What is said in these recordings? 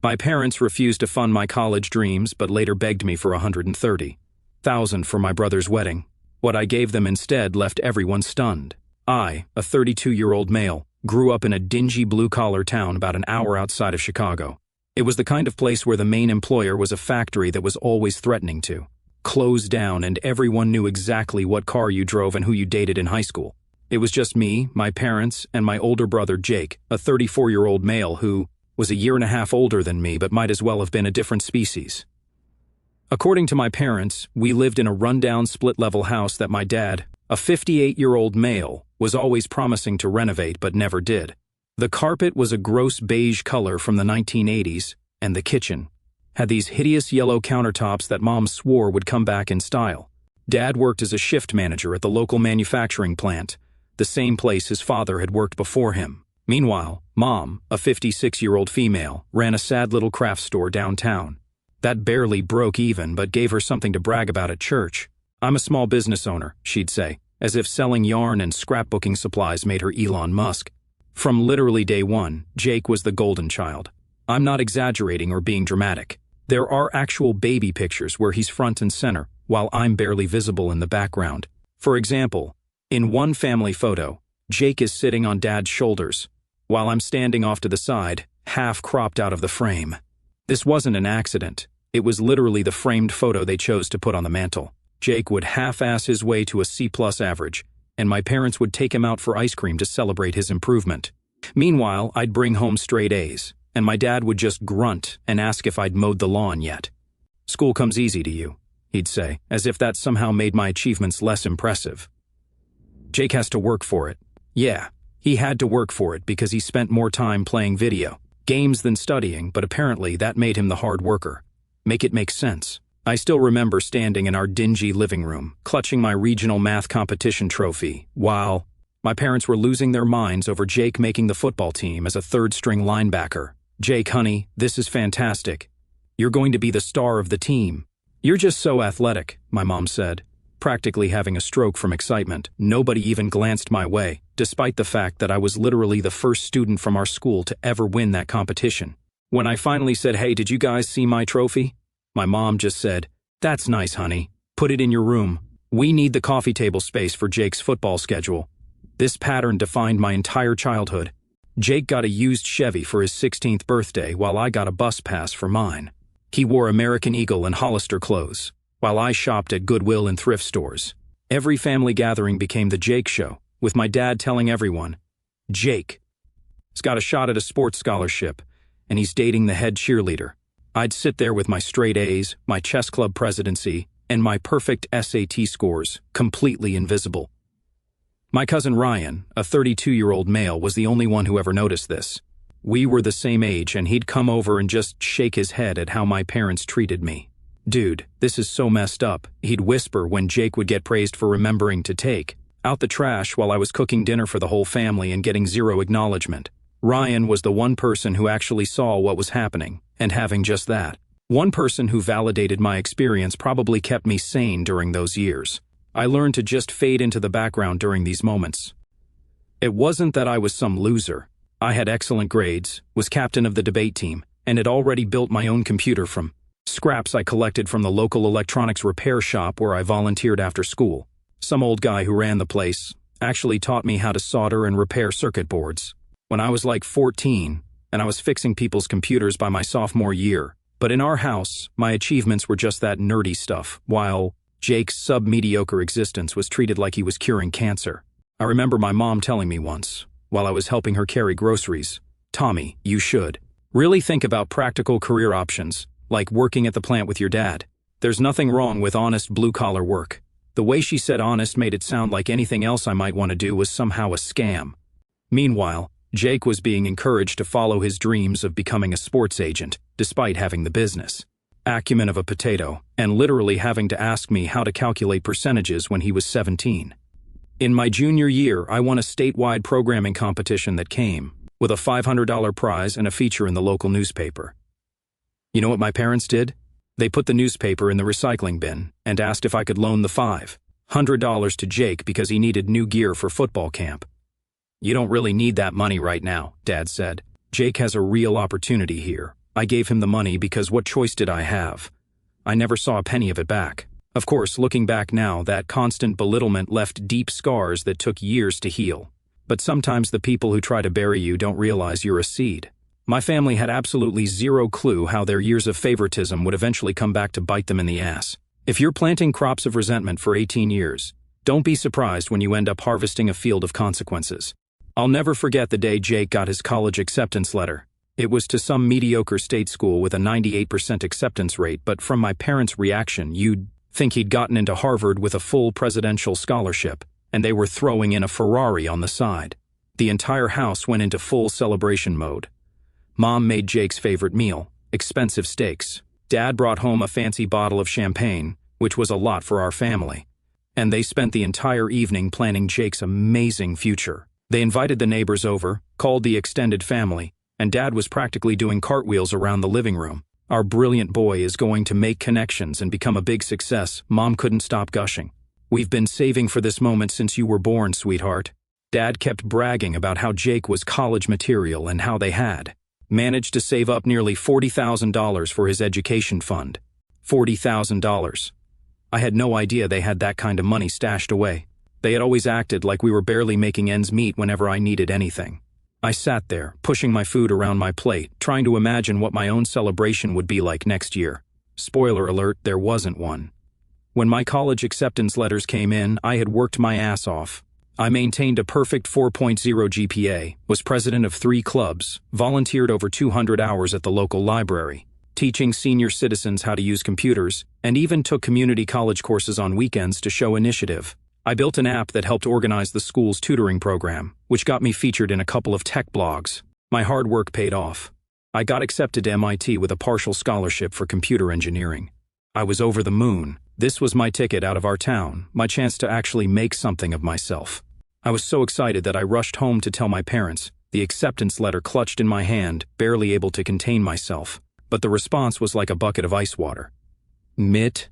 My parents refused to fund my college dreams but later begged me for $130,000 for my brother's wedding. What I gave them instead left everyone stunned. I, a 32-year-old male, grew up in a dingy blue-collar town about an hour outside of Chicago. It was the kind of place where the main employer was a factory that was always threatening to close down, and everyone knew exactly what car you drove and who you dated in high school. It was just me, my parents, and my older brother Jake, a 34-year-old male who was a year and a half older than me but might as well have been a different species. According to my parents, we lived in a rundown split-level house that my dad, a 58-year-old male, was always promising to renovate but never did. The carpet was a gross beige color from the 1980s, and the kitchen had these hideous yellow countertops that Mom swore would come back in style. Dad worked as a shift manager at the local manufacturing plant, the same place his father had worked before him. Meanwhile, Mom, a 56-year-old female, ran a sad little craft store downtown. That barely broke even but gave her something to brag about at church. "I'm a small business owner," she'd say, as if selling yarn and scrapbooking supplies made her Elon Musk. From literally day one, Jake was the golden child. I'm not exaggerating or being dramatic. There are actual baby pictures where he's front and center, while I'm barely visible in the background. For example, in one family photo, Jake is sitting on Dad's shoulders, while I'm standing off to the side, half cropped out of the frame. This wasn't an accident. It was literally the framed photo they chose to put on the mantle. Jake would half-ass his way to a C+ average, and my parents would take him out for ice cream to celebrate his improvement. Meanwhile, I'd bring home straight A's, and my dad would just grunt and ask if I'd mowed the lawn yet. "School comes easy to you," he'd say, as if that somehow made my achievements less impressive. "Jake has to work for it." Yeah, he had to work for it because he spent more time playing video games than studying, but apparently that made him the hard worker. Make it make sense. I still remember standing in our dingy living room, clutching my regional math competition trophy, while my parents were losing their minds over Jake making the football team as a third-string linebacker. "Jake, honey, this is fantastic. You're going to be the star of the team. You're just so athletic," my mom said, practically having a stroke from excitement. Nobody even glanced my way, despite the fact that I was literally the first student from our school to ever win that competition. When I finally said, "Hey, did you guys see my trophy?" my mom just said, "That's nice, honey. Put it in your room. We need the coffee table space for Jake's football schedule." This pattern defined my entire childhood. Jake got a used Chevy for his 16th birthday while I got a bus pass for mine. He wore American Eagle and Hollister clothes, while I shopped at Goodwill and thrift stores. Every family gathering became the Jake Show, with my dad telling everyone, "Jake has got a shot at a sports scholarship, and he's dating the head cheerleader." I'd sit there with my straight A's, my chess club presidency, and my perfect SAT scores, completely invisible. My cousin Ryan, a 32-year-old male, was the only one who ever noticed this. We were the same age, and he'd come over and just shake his head at how my parents treated me. "Dude, this is so messed up," he'd whisper when Jake would get praised for remembering to take out the trash while I was cooking dinner for the whole family and getting zero acknowledgement. Ryan was the one person who actually saw what was happening, and having just that, one person who validated my experience probably kept me sane during those years. I learned to just fade into the background during these moments. It wasn't that I was some loser. I had excellent grades, was captain of the debate team, and had already built my own computer from scraps I collected from the local electronics repair shop where I volunteered after school. Some old guy who ran the place actually taught me how to solder and repair circuit boards. When I was like 14, and I was fixing people's computers by my sophomore year. But in our house, my achievements were just that nerdy stuff, while Jake's sub-mediocre existence was treated like he was curing cancer. I remember my mom telling me once, while I was helping her carry groceries, "Tommy, you should really think about practical career options, like working at the plant with your dad. There's nothing wrong with honest blue-collar work." The way she said honest made it sound like anything else I might want to do was somehow a scam. Meanwhile, Jake was being encouraged to follow his dreams of becoming a sports agent, despite having the business acumen of a potato, and literally having to ask me how to calculate percentages when he was 17. In my junior year, I won a statewide programming competition that came with a $500 prize and a feature in the local newspaper. You know what my parents did? They put the newspaper in the recycling bin and asked if I could loan the $500 to Jake because he needed new gear for football camp. "You don't really need that money right now," Dad said. "Jake has a real opportunity here. I gave him the money because what choice did I have? I never saw a penny of it back. Of course, looking back now, that constant belittlement left deep scars that took years to heal. But sometimes the people who try to bury you don't realize you're a seed. My family had absolutely zero clue how their years of favoritism would eventually come back to bite them in the ass. If you're planting crops of resentment for 18 years, don't be surprised when you end up harvesting a field of consequences. I'll never forget the day Jake got his college acceptance letter. It was to some mediocre state school with a 98% acceptance rate, but from my parents' reaction, you'd think he'd gotten into Harvard with a full presidential scholarship, and they were throwing in a Ferrari on the side. The entire house went into full celebration mode. Mom made Jake's favorite meal, expensive steaks. Dad brought home a fancy bottle of champagne, which was a lot for our family. And they spent the entire evening planning Jake's amazing future. They invited the neighbors over, called the extended family, and Dad was practically doing cartwheels around the living room. Our brilliant boy is going to make connections and become a big success. Mom couldn't stop gushing. We've been saving for this moment since you were born, sweetheart. Dad kept bragging about how Jake was college material and how they had managed to save up nearly $40,000 for his education fund. $40,000. I had no idea they had that kind of money stashed away. They had always acted like we were barely making ends meet whenever I needed anything. I sat there, pushing my food around my plate, trying to imagine what my own celebration would be like next year. Spoiler alert, there wasn't one. When my college acceptance letters came in, I had worked my ass off. I maintained a perfect 4.0 GPA, was president of 3 clubs, volunteered over 200 hours at the local library, teaching senior citizens how to use computers, and even took community college courses on weekends to show initiative. I built an app that helped organize the school's tutoring program, which got me featured in a couple of tech blogs. My hard work paid off. I got accepted to MIT with a partial scholarship for computer engineering. I was over the moon. This was my ticket out of our town, my chance to actually make something of myself. I was so excited that I rushed home to tell my parents, the acceptance letter clutched in my hand, barely able to contain myself. But the response was like a bucket of ice water. Mitt?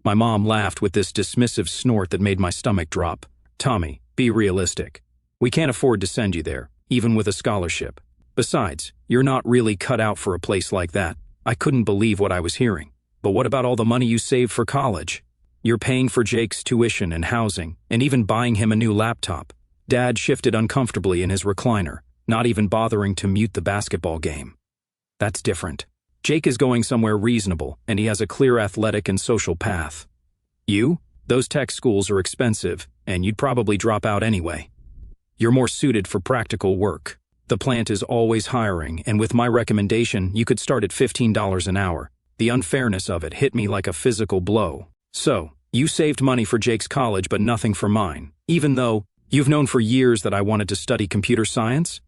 My mom laughed with this dismissive snort that made my stomach drop. Tommy, be realistic. We can't afford to send you there, even with a scholarship. Besides, you're not really cut out for a place like that. I couldn't believe what I was hearing. But what about all the money you saved for college? You're paying for Jake's tuition and housing, and even buying him a new laptop. Dad shifted uncomfortably in his recliner, not even bothering to mute the basketball game. That's different. Jake is going somewhere reasonable, and he has a clear athletic and social path. You? Those tech schools are expensive, and you'd probably drop out anyway. You're more suited for practical work. The plant is always hiring, and with my recommendation, you could start at $15 an hour. The unfairness of it hit me like a physical blow. So, you saved money for Jake's college but nothing for mine, even though you've known for years that I wanted to study computer science?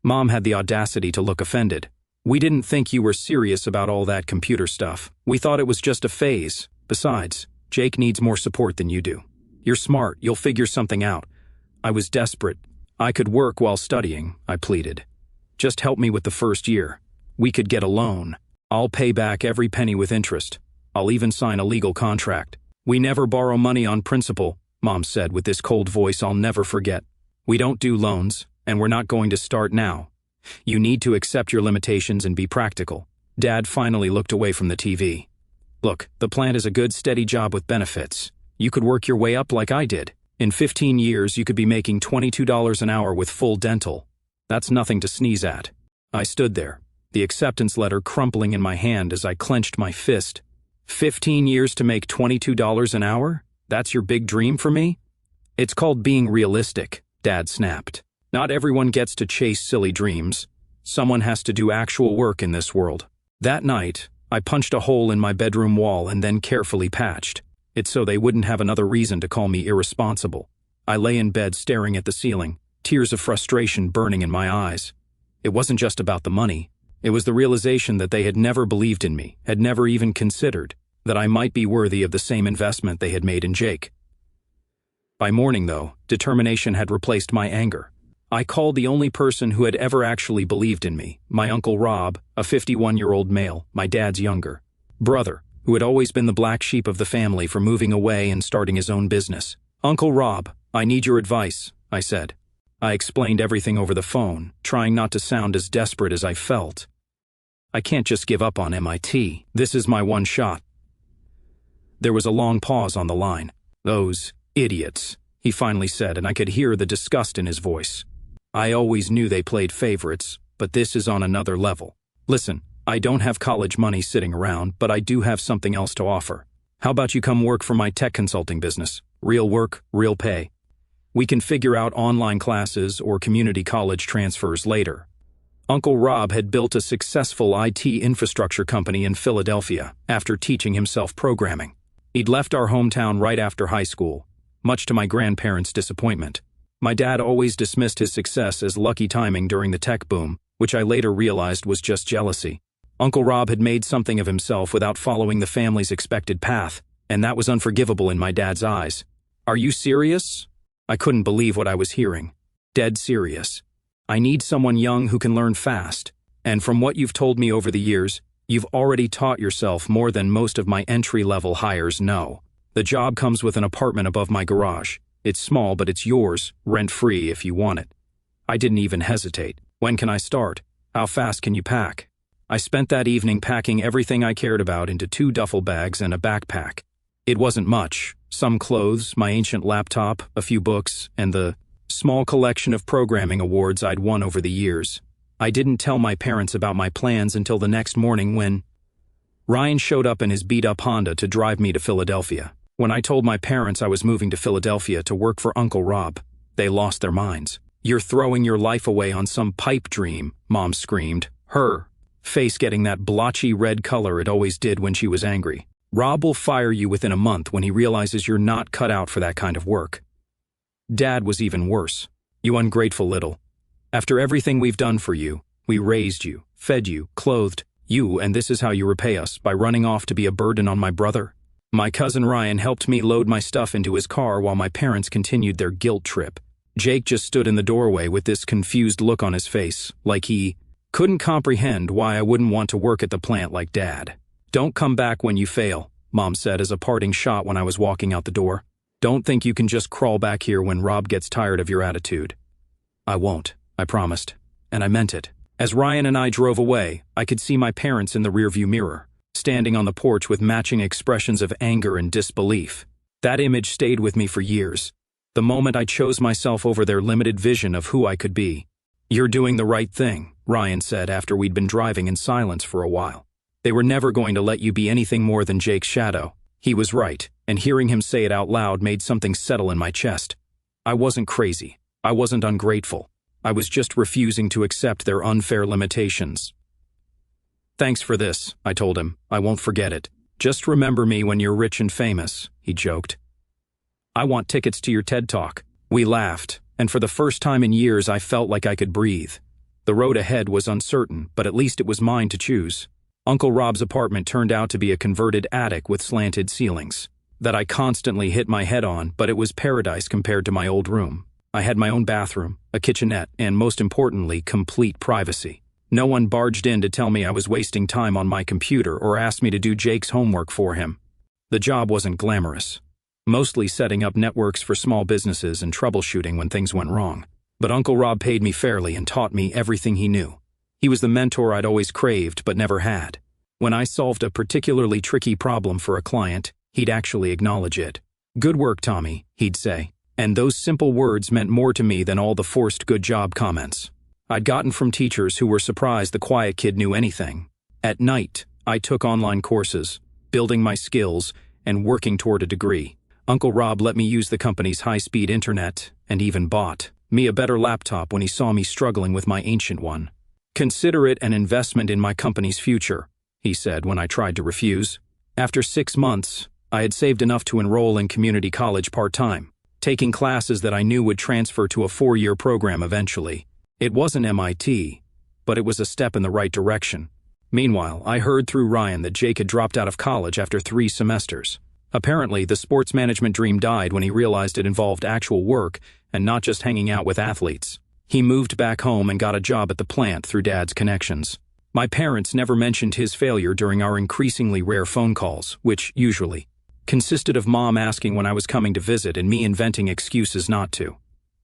Mom had the audacity to look offended. We didn't think you were serious about all that computer stuff. We thought it was just a phase. Besides, Jake needs more support than you do. You're smart, you'll figure something out. I was desperate. I could work while studying, I pleaded. Just help me with the first year. We could get a loan. I'll pay back every penny with interest. I'll even sign a legal contract. We never borrow money on principle, Mom said with this cold voice I'll never forget. We don't do loans, and we're not going to start now. You need to accept your limitations and be practical. Dad finally looked away from the TV. Look, the plant is a good, steady job with benefits. You could work your way up like I did. In 15 years, you could be making $22 an hour with full dental. That's nothing to sneeze at. I stood there, the acceptance letter crumpling in my hand as I clenched my fist. 15 years to make $22 an hour? That's your big dream for me? It's called being realistic, Dad snapped. Not everyone gets to chase silly dreams. Someone has to do actual work in this world. That night, I punched a hole in my bedroom wall and then carefully patched it so they wouldn't have another reason to call me irresponsible. I lay in bed staring at the ceiling, tears of frustration burning in my eyes. It wasn't just about the money. It was the realization that they had never believed in me, had never even considered that I might be worthy of the same investment they had made in Jake. By morning, though, determination had replaced my anger. I called the only person who had ever actually believed in me, my Uncle Rob, a 51-year-old male, my dad's younger brother, who had always been the black sheep of the family for moving away and starting his own business. Uncle Rob, I need your advice, I said. I explained everything over the phone, trying not to sound as desperate as I felt. I can't just give up on MIT. This is my one shot. There was a long pause on the line. Those idiots, he finally said, and I could hear the disgust in his voice. I always knew they played favorites, but this is on another level. Listen, I don't have college money sitting around, but I do have something else to offer. How about you come work for my tech consulting business? Real work, real pay. We can figure out online classes or community college transfers later. Uncle Rob had built a successful IT infrastructure company in Philadelphia after teaching himself programming. He'd left our hometown right after high school, much to my grandparents' disappointment. My dad always dismissed his success as lucky timing during the tech boom, which I later realized was just jealousy. Uncle Rob had made something of himself without following the family's expected path, and that was unforgivable in my dad's eyes. Are you serious? I couldn't believe what I was hearing. Dead serious. I need someone young who can learn fast, and from what you've told me over the years, you've already taught yourself more than most of my entry-level hires know. The job comes with an apartment above my garage. It's small, but it's yours, rent-free if you want it. I didn't even hesitate. When can I start? How fast can you pack? I spent that evening packing everything I cared about into 2 duffel bags and a backpack. It wasn't much. Some clothes, my ancient laptop, a few books, and the small collection of programming awards I'd won over the years. I didn't tell my parents about my plans until the next morning when Ryan showed up in his beat-up Honda to drive me to Philadelphia. When I told my parents I was moving to Philadelphia to work for Uncle Rob, they lost their minds. You're throwing your life away on some pipe dream, Mom screamed, her face getting that blotchy red color it always did when she was angry. Rob will fire you within a month when he realizes you're not cut out for that kind of work. Dad was even worse. You ungrateful little. After everything we've done for you, we raised you, fed you, clothed you, and this is how you repay us, by running off to be a burden on my brother? My cousin Ryan helped me load my stuff into his car while my parents continued their guilt trip. Jake just stood in the doorway with this confused look on his face, like he couldn't comprehend why I wouldn't want to work at the plant like Dad. Don't come back when you fail, Mom said as a parting shot when I was walking out the door. Don't think you can just crawl back here when Rob gets tired of your attitude. I won't, I promised. And I meant it. As Ryan and I drove away, I could see my parents in the rearview mirror, standing on the porch with matching expressions of anger and disbelief. That image stayed with me for years. The moment I chose myself over their limited vision of who I could be. You're doing the right thing, Ryan said after we'd been driving in silence for a while. They were never going to let you be anything more than Jake's shadow. He was right, and hearing him say it out loud made something settle in my chest. I wasn't crazy. I wasn't ungrateful. I was just refusing to accept their unfair limitations. Thanks for this, I told him. I won't forget it. Just remember me when you're rich and famous, he joked. I want tickets to your TED Talk. We laughed, and for the first time in years I felt like I could breathe. The road ahead was uncertain, but at least it was mine to choose. Uncle Rob's apartment turned out to be a converted attic with slanted ceilings that I constantly hit my head on, but it was paradise compared to my old room. I had my own bathroom, a kitchenette, and most importantly, complete privacy. No one barged in to tell me I was wasting time on my computer or asked me to do Jake's homework for him. The job wasn't glamorous. Mostly setting up networks for small businesses and troubleshooting when things went wrong. But Uncle Rob paid me fairly and taught me everything he knew. He was the mentor I'd always craved but never had. When I solved a particularly tricky problem for a client, he'd actually acknowledge it. Good work, Tommy, he'd say. And those simple words meant more to me than all the forced good job comments I'd gotten from teachers who were surprised the quiet kid knew anything. At night, I took online courses, building my skills and working toward a degree. Uncle Rob let me use the company's high-speed internet and even bought me a better laptop when he saw me struggling with my ancient one. Consider it an investment in my company's future, he said when I tried to refuse. After 6 months, I had saved enough to enroll in community college part-time, taking classes that I knew would transfer to a 4-year program eventually. It wasn't MIT, but it was a step in the right direction. Meanwhile, I heard through Ryan that Jake had dropped out of college after 3 semesters. Apparently, the sports management dream died when he realized it involved actual work and not just hanging out with athletes. He moved back home and got a job at the plant through Dad's connections. My parents never mentioned his failure during our increasingly rare phone calls, which, usually, consisted of Mom asking when I was coming to visit and me inventing excuses not to.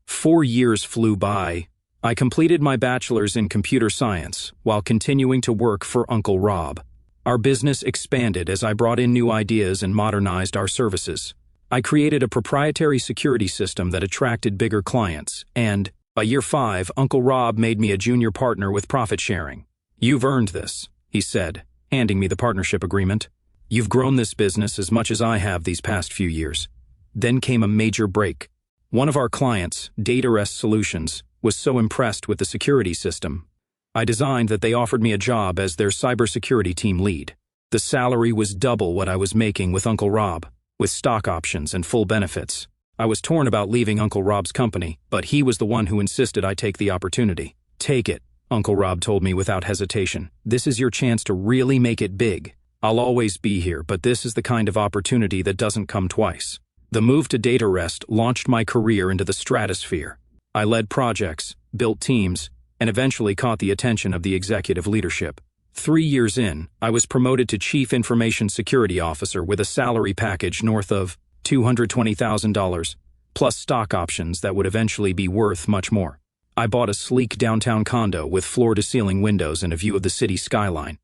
4 years flew by. I completed my bachelor's in computer science while continuing to work for Uncle Rob. Our business expanded as I brought in new ideas and modernized our services. I created a proprietary security system that attracted bigger clients, and by year 5, Uncle Rob made me a junior partner with profit sharing. "You've earned this," he said, handing me the partnership agreement. "You've grown this business as much as I have these past few years." Then came a major break. One of our clients, Data Rest Solutions, was so impressed with the security system I designed that they offered me a job as their cybersecurity team lead. The salary was double what I was making with Uncle Rob, with stock options and full benefits. I was torn about leaving Uncle Rob's company, but he was the one who insisted I take the opportunity. "Take it," Uncle Rob told me without hesitation. "This is your chance to really make it big. I'll always be here, but this is the kind of opportunity that doesn't come twice." The move to Data Rest launched my career into the stratosphere. I led projects, built teams, and eventually caught the attention of the executive leadership. 3 years in, I was promoted to Chief Information Security Officer with a salary package north of $220,000, plus stock options that would eventually be worth much more. I bought a sleek downtown condo with floor-to-ceiling windows and a view of the city skyline.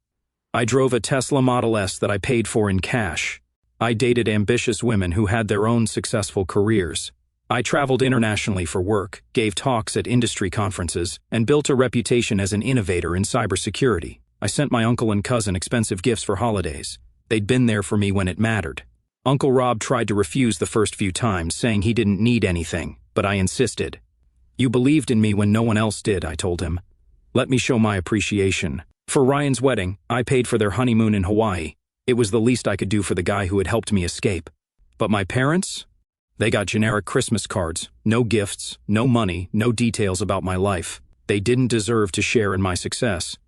I drove a Tesla Model S that I paid for in cash. I dated ambitious women who had their own successful careers. I traveled internationally for work, gave talks at industry conferences, and built a reputation as an innovator in cybersecurity. I sent my uncle and cousin expensive gifts for holidays. They'd been there for me when it mattered. Uncle Rob tried to refuse the first few times, saying he didn't need anything, but I insisted. "You believed in me when no one else did," I told him. "Let me show my appreciation." For Ryan's wedding, I paid for their honeymoon in Hawaii. It was the least I could do for the guy who had helped me escape. But my parents? They got generic Christmas cards, no gifts, no money, no details about my life. They didn't deserve to share in my success.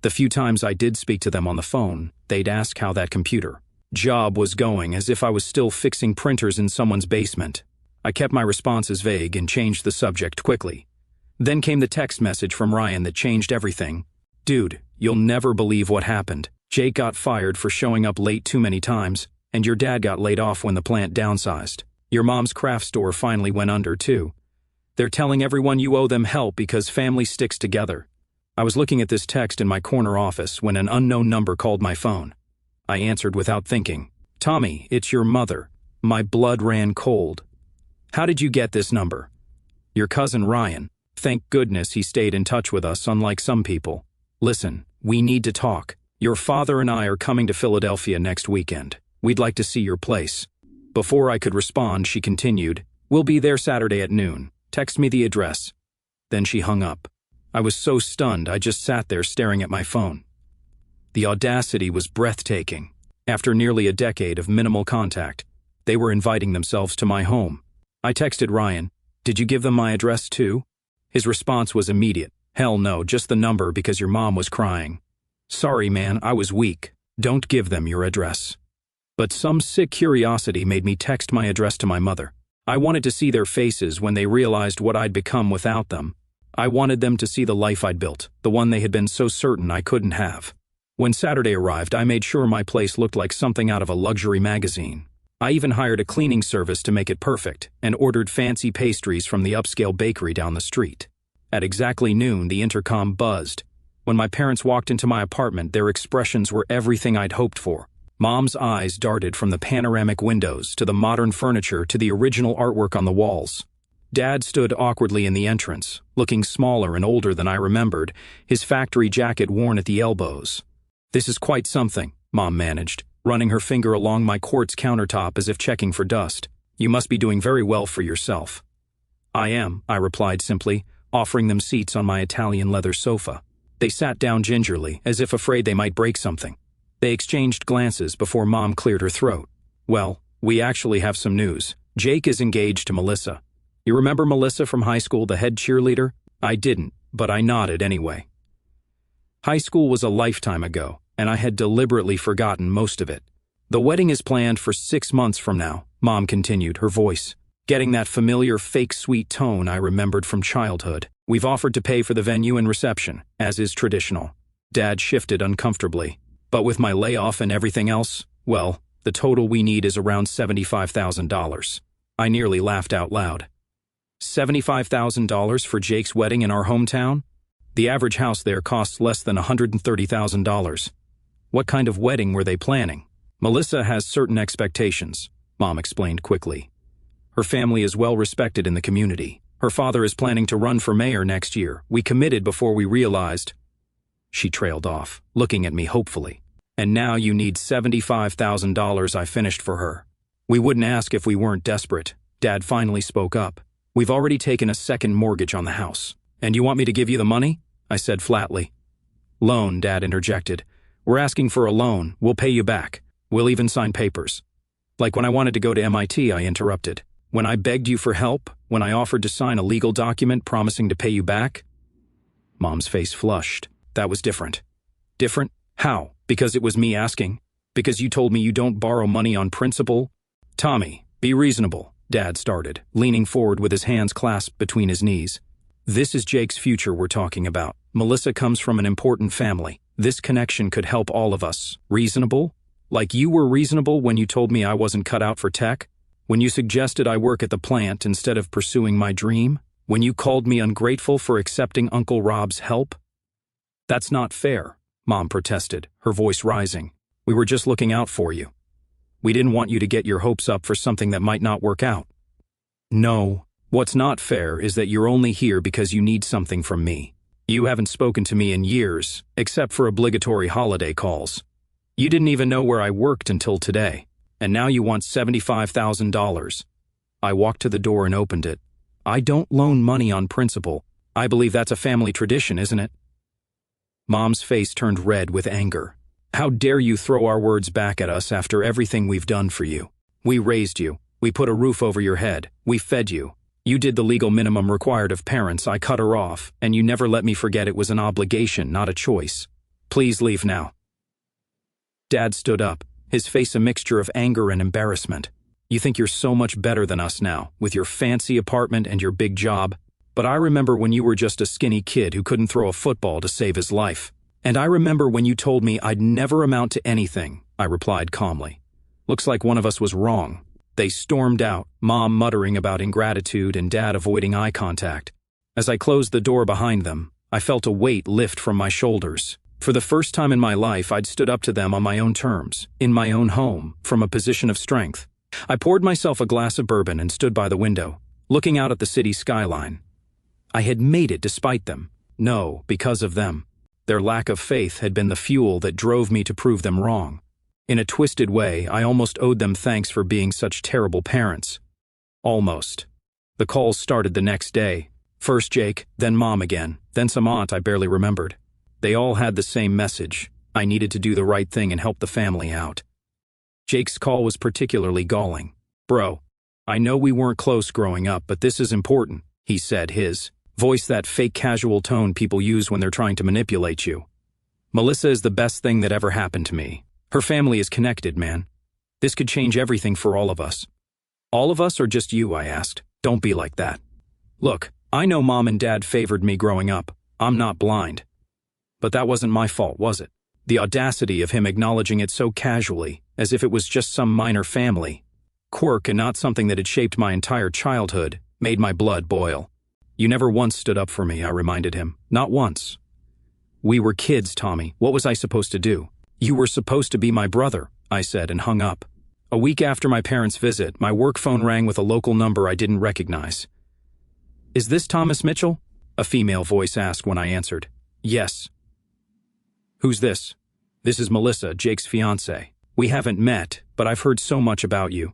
The few times I did speak to them on the phone, they'd ask how that computer job was going, as if I was still fixing printers in someone's basement. I kept my responses vague and changed the subject quickly. Then came the text message from Ryan that changed everything. "Dude, you'll never believe what happened. Jake got fired for showing up late too many times, and your dad got laid off when the plant downsized. Your mom's craft store finally went under, too. They're telling everyone you owe them help because family sticks together." I was looking at this text in my corner office when an unknown number called my phone. I answered without thinking. "Tommy, it's your mother." My blood ran cold. "How did you get this number?" "Your cousin Ryan. Thank goodness he stayed in touch with us, unlike some people. Listen, we need to talk. Your father and I are coming to Philadelphia next weekend. We'd like to see your place." Before I could respond, she continued, "We'll be there Saturday at noon. Text me the address." Then she hung up. I was so stunned, I just sat there staring at my phone. The audacity was breathtaking. After nearly a decade of minimal contact, they were inviting themselves to my home. I texted Ryan, "Did you give them my address too?" His response was immediate. "Hell no, just the number because your mom was crying." "Sorry, man, I was weak. Don't give them your address." But some sick curiosity made me text my address to my mother. I wanted to see their faces when they realized what I'd become without them. I wanted them to see the life I'd built, the one they had been so certain I couldn't have. When Saturday arrived, I made sure my place looked like something out of a luxury magazine. I even hired a cleaning service to make it perfect and ordered fancy pastries from the upscale bakery down the street. At exactly noon, the intercom buzzed. When my parents walked into my apartment, their expressions were everything I'd hoped for. Mom's eyes darted from the panoramic windows to the modern furniture to the original artwork on the walls. Dad stood awkwardly in the entrance, looking smaller and older than I remembered, his factory jacket worn at the elbows. "This is quite something," Mom managed, running her finger along my quartz countertop as if checking for dust. "You must be doing very well for yourself." "I am," I replied simply, offering them seats on my Italian leather sofa. They sat down gingerly, as if afraid they might break something. They exchanged glances before Mom cleared her throat. "Well, we actually have some news. Jake is engaged to Melissa. You remember Melissa from high school, the head cheerleader?" I didn't, but I nodded anyway. High school was a lifetime ago, and I had deliberately forgotten most of it. "The wedding is planned for 6 months from now," Mom continued, her voice getting that familiar fake sweet tone I remembered from childhood. "We've offered to pay for the venue and reception, as is traditional." Dad shifted uncomfortably. "But with my layoff and everything else, well, the total we need is around $75,000. I nearly laughed out loud. $75,000 for Jake's wedding in our hometown? The average house there costs less than $130,000. What kind of wedding were they planning? Melissa has certain expectations, Mom explained quickly. Her family is well respected in the community. Her father is planning to run for mayor next year. We committed before we realized. She trailed off, looking at me hopefully. And now you need $75,000 I finished for her. We wouldn't ask if we weren't desperate. Dad finally spoke up. We've already taken a second mortgage on the house. And you want me to give you the money? I said flatly. Loan, Dad interjected. We're asking for a loan. We'll pay you back. We'll even sign papers. Like when I wanted to go to MIT, I interrupted. When I begged you for help, when I offered to sign a legal document promising to pay you back? Mom's face flushed. That was different. Different? How? Because it was me asking? Because you told me you don't borrow money on principle? Tommy, be reasonable, Dad started, leaning forward with his hands clasped between his knees. This is Jake's future we're talking about. Melissa comes from an important family. This connection could help all of us. Reasonable? Like you were reasonable when you told me I wasn't cut out for tech? When you suggested I work at the plant instead of pursuing my dream? When you called me ungrateful for accepting Uncle Rob's help? That's not fair, Mom protested, her voice rising. We were just looking out for you. We didn't want you to get your hopes up for something that might not work out. No, what's not fair is that you're only here because you need something from me. You haven't spoken to me in years, except for obligatory holiday calls. You didn't even know where I worked until today. And now you want $75,000. I walked to the door and opened it. I don't loan money on principle. I believe that's a family tradition, isn't it? Mom's face turned red with anger. How dare you throw our words back at us after everything we've done for you? We raised you. We put a roof over your head. We fed you. You did the legal minimum required of parents. I cut her off, and you never let me forget it was an obligation, not a choice. Please leave now. Dad stood up, his face a mixture of anger and embarrassment. You think you're so much better than us now, with your fancy apartment and your big job. But I remember when you were just a skinny kid who couldn't throw a football to save his life. And I remember when you told me I'd never amount to anything, I replied calmly. Looks like one of us was wrong. They stormed out, Mom muttering about ingratitude and Dad avoiding eye contact. As I closed the door behind them, I felt a weight lift from my shoulders. For the first time in my life, I'd stood up to them on my own terms, in my own home, from a position of strength. I poured myself a glass of bourbon and stood by the window, looking out at the city skyline. I had made it despite them. No, because of them. Their lack of faith had been the fuel that drove me to prove them wrong. In a twisted way, I almost owed them thanks for being such terrible parents. Almost. The calls started the next day. First Jake, then Mom again, then some aunt I barely remembered. They all had the same message. I needed to do the right thing and help the family out. Jake's call was particularly galling. Bro, I know we weren't close growing up, but this is important, he said, his voice that fake casual tone people use when they're trying to manipulate you. Melissa is the best thing that ever happened to me. Her family is connected, man. This could change everything for all of us. All of us or just you, I asked. Don't be like that. Look, I know Mom and Dad favored me growing up. I'm not blind. But that wasn't my fault, was it? The audacity of him acknowledging it so casually, as if it was just some minor family quirk and not something that had shaped my entire childhood, made my blood boil. You never once stood up for me, I reminded him. Not once. We were kids, Tommy. What was I supposed to do? You were supposed to be my brother, I said and hung up. A week after my parents' visit, my work phone rang with a local number I didn't recognize. Is this Thomas Mitchell? A female voice asked when I answered. Yes. Who's this? This is Melissa, Jake's fiancée. We haven't met, but I've heard so much about you.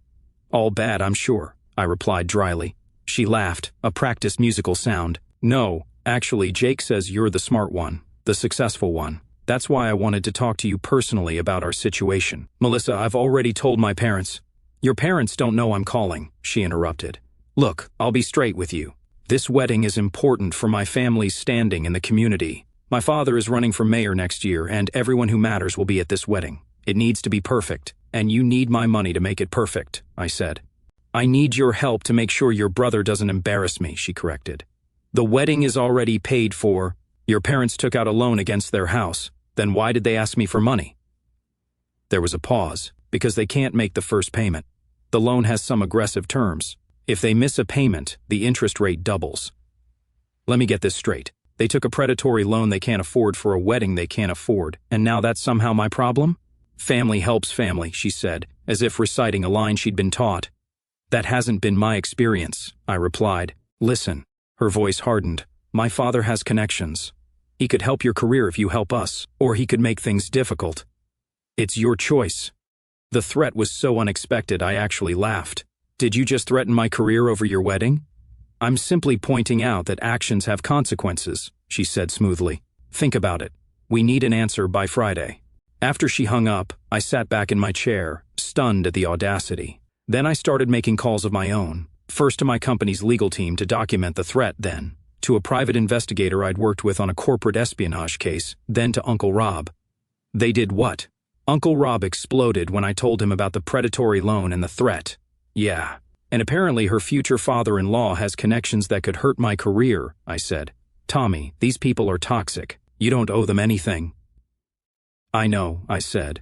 All bad, I'm sure, I replied dryly. She laughed, a practiced musical sound. No, actually, Jake says you're the smart one, the successful one. That's why I wanted to talk to you personally about our situation. Melissa, I've already told my parents. Your parents don't know I'm calling, she interrupted. Look, I'll be straight with you. This wedding is important for my family's standing in the community. My father is running for mayor next year, and everyone who matters will be at this wedding. It needs to be perfect, and you need my money to make it perfect, I said. I need your help to make sure your brother doesn't embarrass me, she corrected. The wedding is already paid for. Your parents took out a loan against their house. Then why did they ask me for money? There was a pause, because they can't make the first payment. The loan has some aggressive terms. If they miss a payment, the interest rate doubles. Let me get this straight. They took a predatory loan they can't afford for a wedding they can't afford, and now that's somehow my problem? Family helps family, she said, as if reciting a line she'd been taught. That hasn't been my experience, I replied. Listen. Her voice hardened. My father has connections. He could help your career if you help us, or he could make things difficult. It's your choice. The threat was so unexpected I actually laughed. Did you just threaten my career over your wedding? I'm simply pointing out that actions have consequences, she said smoothly. Think about it. We need an answer by Friday. After she hung up, I sat back in my chair, stunned at the audacity. Then I started making calls of my own, first to my company's legal team to document the threat, then to a private investigator I'd worked with on a corporate espionage case, then to Uncle Rob. They did what? Uncle Rob exploded when I told him about the predatory loan and the threat. Yeah. And apparently her future father-in-law has connections that could hurt my career, I said. Tommy, these people are toxic. You don't owe them anything. I know, I said.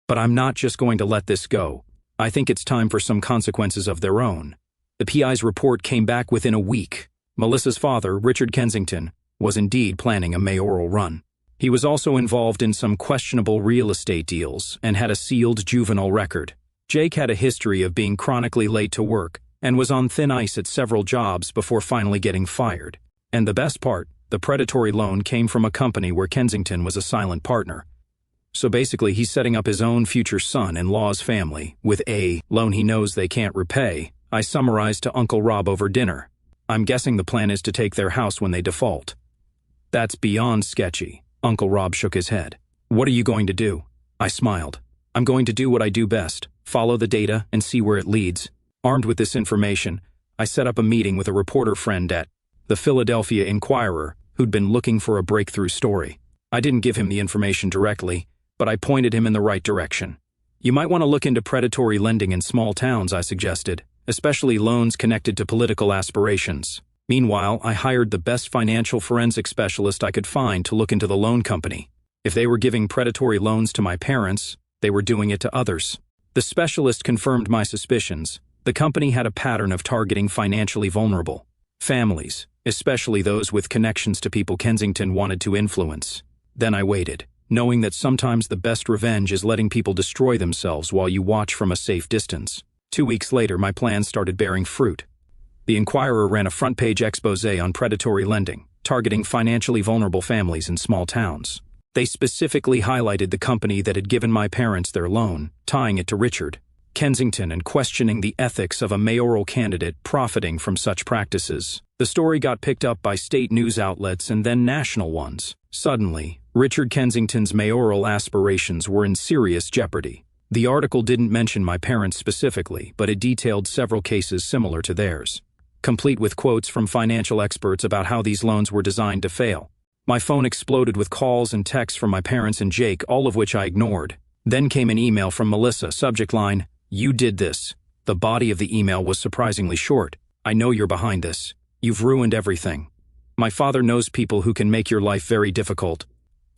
But I'm not just going to let this go. I think it's time for some consequences of their own. The PI's report came back within a week. Melissa's father, Richard Kensington, was indeed planning a mayoral run. He was also involved in some questionable real estate deals and had a sealed juvenile record. Jake had a history of being chronically late to work and was on thin ice at several jobs before finally getting fired. And the best part, the predatory loan came from a company where Kensington was a silent partner. So basically he's setting up his own future son-in-law's family with a loan he knows they can't repay, I summarized to Uncle Rob over dinner. I'm guessing the plan is to take their house when they default. That's beyond sketchy. Uncle Rob shook his head. What are you going to do? I smiled. I'm going to do what I do best. Follow the data and see where it leads. Armed with this information, I set up a meeting with a reporter friend at the Philadelphia Inquirer who'd been looking for a breakthrough story. I didn't give him the information directly, but I pointed him in the right direction. You might want to look into predatory lending in small towns, I suggested, especially loans connected to political aspirations. Meanwhile, I hired the best financial forensic specialist I could find to look into the loan company. If they were giving predatory loans to my parents, they were doing it to others. The specialist confirmed my suspicions. The company had a pattern of targeting financially vulnerable families, especially those with connections to people Kensington wanted to influence. Then I waited, knowing that sometimes the best revenge is letting people destroy themselves while you watch from a safe distance. 2 weeks later, my plan started bearing fruit. The Inquirer ran a front-page expose on predatory lending, targeting financially vulnerable families in small towns. They specifically highlighted the company that had given my parents their loan, tying it to Richard Kensington and questioning the ethics of a mayoral candidate profiting from such practices. The story got picked up by state news outlets and then national ones. Suddenly, Richard Kensington's mayoral aspirations were in serious jeopardy. The article didn't mention my parents specifically, but it detailed several cases similar to theirs, complete with quotes from financial experts about how these loans were designed to fail. My phone exploded with calls and texts from my parents and Jake, all of which I ignored. Then came an email from Melissa, subject line, "You did this." The body of the email was surprisingly short. "I know you're behind this. You've ruined everything. My father knows people who can make your life very difficult."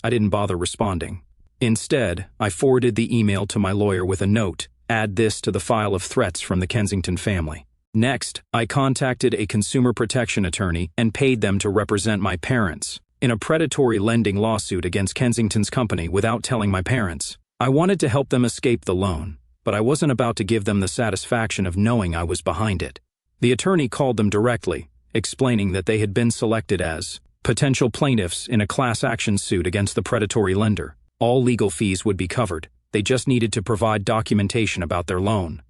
I didn't bother responding. Instead, I forwarded the email to my lawyer with a note, "Add this to the file of threats from the Kensington family." Next, I contacted a consumer protection attorney and paid them to represent my parents in a predatory lending lawsuit against Kensington's company without telling my parents. I wanted to help them escape the loan, but I wasn't about to give them the satisfaction of knowing I was behind it. The attorney called them directly, explaining that they had been selected as potential plaintiffs in a class action suit against the predatory lender. All legal fees would be covered. They just needed to provide documentation about their loan.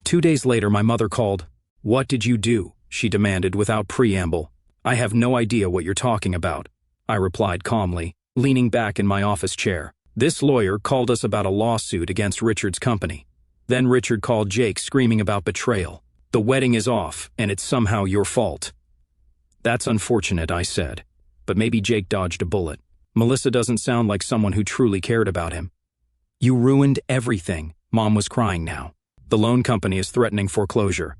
2 days later, my mother called. "What did you do?" she demanded without preamble. "I have no idea what you're talking about," I replied calmly, leaning back in my office chair. "This lawyer called us about a lawsuit against Richard's company. Then Richard called Jake screaming about betrayal. The wedding is off, and it's somehow your fault." "That's unfortunate," I said, "but maybe Jake dodged a bullet. Melissa doesn't sound like someone who truly cared about him." "You ruined everything." Mom was crying now. "The loan company is threatening foreclosure.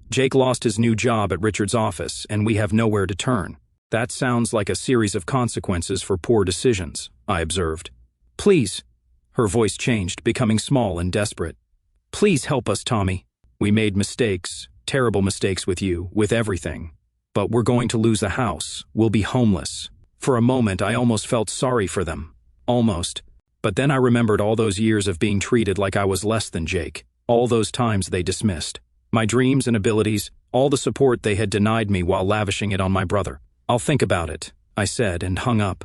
Jake lost his new job at Richard's office, and we have nowhere to turn." "That sounds like a series of consequences for poor decisions," I observed. "Please." Her voice changed, becoming small and desperate. "Please help us, Tommy. We made mistakes, terrible mistakes with you, with everything. But we're going to lose the house. We'll be homeless. For a moment, I almost felt sorry for them. Almost. But then I remembered all those years of being treated like I was less than Jake. All those times they dismissed my dreams and abilities, all the support they had denied me while lavishing it on my brother. I'll think about it, I said and hung up.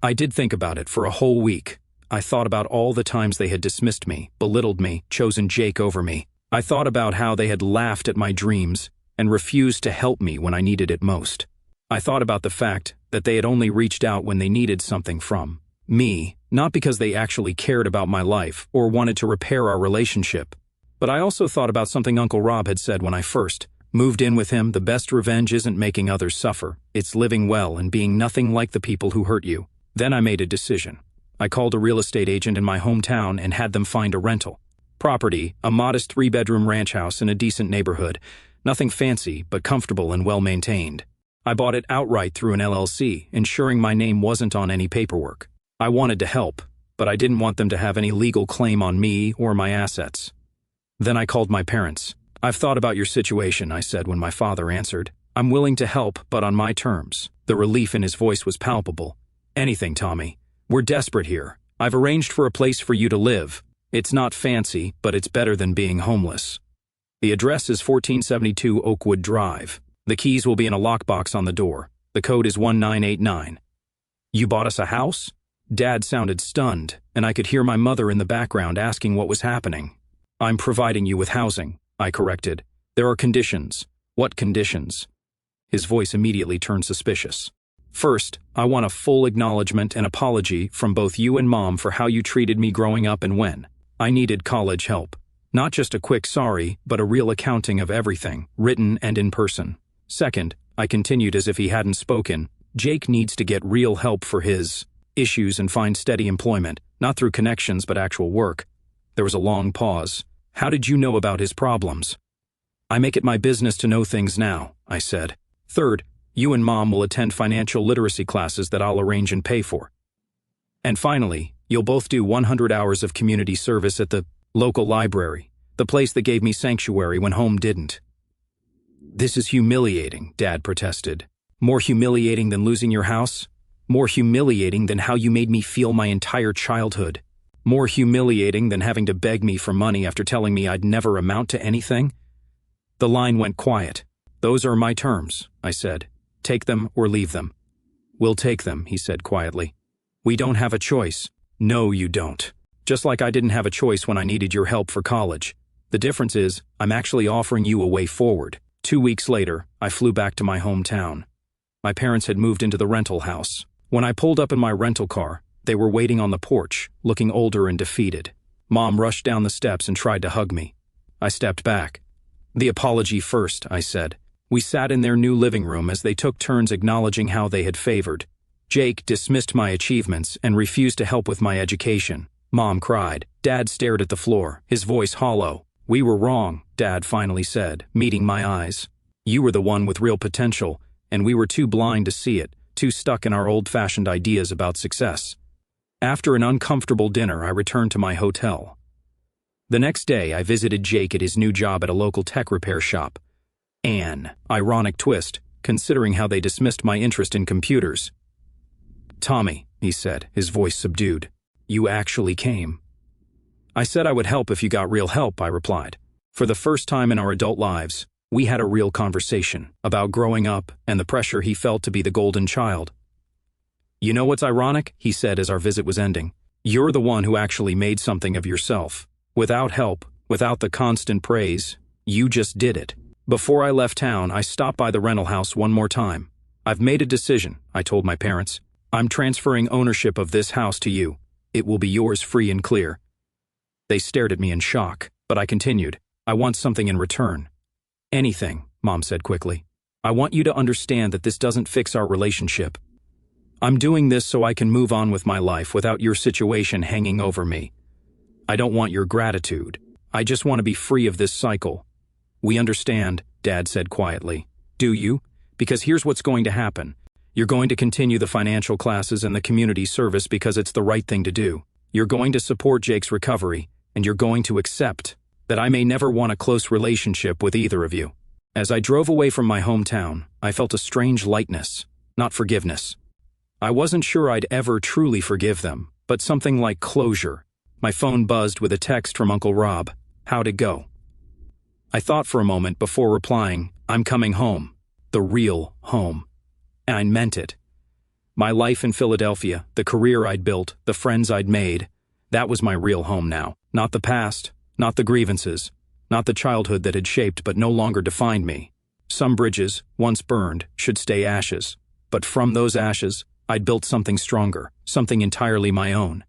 I did think about it for a whole week. I thought about all the times they had dismissed me, belittled me, chosen Jake over me. I thought about how they had laughed at my dreams and refused to help me when I needed it most. I thought about the fact that they had only reached out when they needed something from me, not because they actually cared about my life or wanted to repair our relationship. But I also thought about something Uncle Rob had said when I first moved in with him. The best revenge isn't making others suffer. It's living well and being nothing like the people who hurt you. Then I made a decision. I called a real estate agent in my hometown and had them find a rental property, a modest 3-bedroom ranch house in a decent neighborhood. Nothing fancy, but comfortable and well-maintained. I bought it outright through an LLC, ensuring my name wasn't on any paperwork. I wanted to help, but I didn't want them to have any legal claim on me or my assets. Then I called my parents. "I've thought about your situation," I said when my father answered. "I'm willing to help, but on my terms." The relief in his voice was palpable. "Anything, Tommy. We're desperate here. I've arranged for a place for you to live. It's not fancy, but it's better than being homeless. The address is 1472 Oakwood Drive. The keys will be in a lockbox on the door. The code is 1989. You bought us a house?" Dad sounded stunned, and I could hear my mother in the background asking what was happening. "I'm providing you with housing," I corrected. "There are conditions." "What conditions?" His voice immediately turned suspicious. "First, I want a full acknowledgement and apology from both you and Mom for how you treated me growing up and when I needed college help. Not just a quick sorry, but a real accounting of everything, written and in person. Second," I continued as if he hadn't spoken, "Jake needs to get real help for his issues and find steady employment, not through connections but actual work." There was a long pause. "How did you know about his problems?" "I make it my business to know things now," I said. "Third, you and Mom will attend financial literacy classes that I'll arrange and pay for. And finally, you'll both do 100 hours of community service at the local library, the place that gave me sanctuary when home didn't." "This is humiliating," Dad protested. "More humiliating than losing your house? More humiliating than how you made me feel my entire childhood? More humiliating than having to beg me for money after telling me I'd never amount to anything?" The line went quiet. "Those are my terms," I said. "Take them or leave them." "We'll take them," he said quietly. "We don't have a choice." "No, you don't. Just like I didn't have a choice when I needed your help for college. The difference is, I'm actually offering you a way forward." 2 weeks later, I flew back to my hometown. My parents had moved into the rental house. When I pulled up in my rental car, they were waiting on the porch, looking older and defeated. Mom rushed down the steps and tried to hug me. I stepped back. "The apology first," I said. We sat in their new living room as they took turns acknowledging how they had favored. Jake dismissed my achievements and refused to help with my education. Mom cried. Dad stared at the floor, his voice hollow. "We were wrong," Dad finally said, meeting my eyes. "You were the one with real potential, and we were too blind to see it, too stuck in our old-fashioned ideas about success." After an uncomfortable dinner, I returned to my hotel. The next day, I visited Jake at his new job at a local tech repair shop. An ironic twist, considering how they dismissed my interest in computers. "Tommy," he said, his voice subdued, "you actually came." "I said I would help if you got real help," I replied. For the first time in our adult lives, we had a real conversation about growing up and the pressure he felt to be the golden child. "You know what's ironic?" he said as our visit was ending. "You're the one who actually made something of yourself. Without help, without the constant praise, you just did it." Before I left town, I stopped by the rental house one more time. "I've made a decision," I told my parents. "I'm transferring ownership of this house to you. It will be yours free and clear." They stared at me in shock, but I continued. "I want something in return." "Anything," Mom said quickly. "I want you to understand that this doesn't fix our relationship. I'm doing this so I can move on with my life without your situation hanging over me. I don't want your gratitude. I just want to be free of this cycle." "We understand," Dad said quietly. "Do you? Because here's what's going to happen. You're going to continue the financial classes and the community service because it's the right thing to do. You're going to support Jake's recovery, and you're going to accept that I may never want a close relationship with either of you. As I drove away from my hometown, I felt a strange lightness, not forgiveness. I wasn't sure I'd ever truly forgive them, but something like closure. My phone buzzed with a text from Uncle Rob. How'd it go? I thought for a moment before replying, I'm coming home. The real home. And I meant it. My life in Philadelphia, the career I'd built, the friends I'd made, that was my real home now. Not the past, not the grievances, not the childhood that had shaped but no longer defined me. Some bridges, once burned, should stay ashes. But from those ashes, I'd built something stronger, something entirely my own.